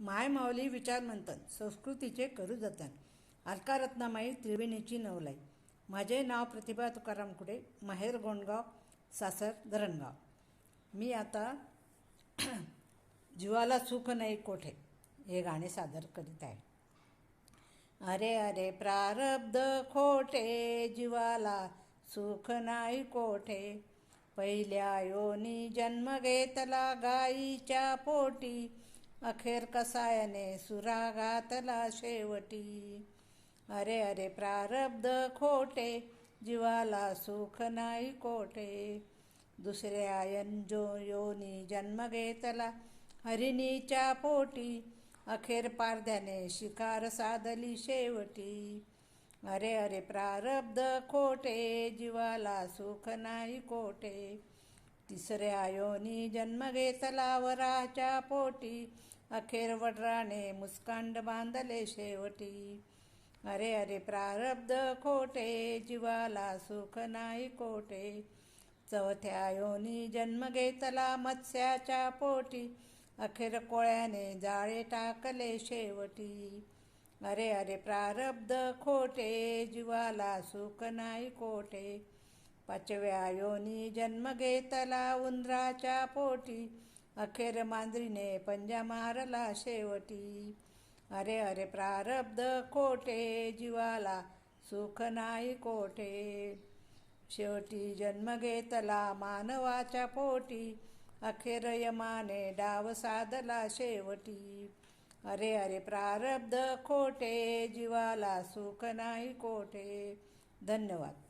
माय माऊली विचार मंथन संस्कृतीचे करू जतन अलका रत्नामाई त्रिवेणीची नवलाई. माझे नाव प्रतिभा तुकाराम कुडे, माहेर गोंडगाव, सासर धरणगाव. मी आता जीवाला सुख नाही कोठे हे गाणे सादर करीत आहे. अरे अरे प्रारब्ध खोटे, जीवाला सुख नाही कोठे. पहिल्या योनी जन्म घेतला गाईच्या पोटी, अखेर कसायने सुरा घातला शेवटी. अरे अरे प्रारब्ध खोटे, जीवाला सुख नाही कोठे. दुसऱ्या योनी जन्म घेतला हरिणीच्या पोटी, अखेर पारध्याने शिकार साधली शेवटी. अरे अरे प्रारब्ध खोटे, जीवाला सुख नाही कोठे. तिसऱ्या योनी जन्म घेतला वराच्या पोटी, अखेर वडराने मुस्कांड बांधले शेवटी. अरे अरे प्रारब्ध खोटे, जीवाला सुख नाही कोठे. चौथ्या योनी जन्म घेतला मत्स्याच्या पोटी, अखेर कोळ्याने जाळे टाकले शेवटी. अरे अरे प्रारब्ध खोटे, जीवाला सुख नाही कोठे. पाचव्या योनी जन्म घेतला उंदराच्या पोटी, अखेर मांजरीने पंजा मारला शेवटी. अरे अरे प्रारब्ध खोटे, जीवाला सुख नाही कोठे. शेवटी जन्म घेतला मानवाच्या पोटी, अखेर यमाने डाव साधला शेवटी. अरे अरे प्रारब्ध खोटे, जीवाला सुख नाही कोठे. धन्यवाद.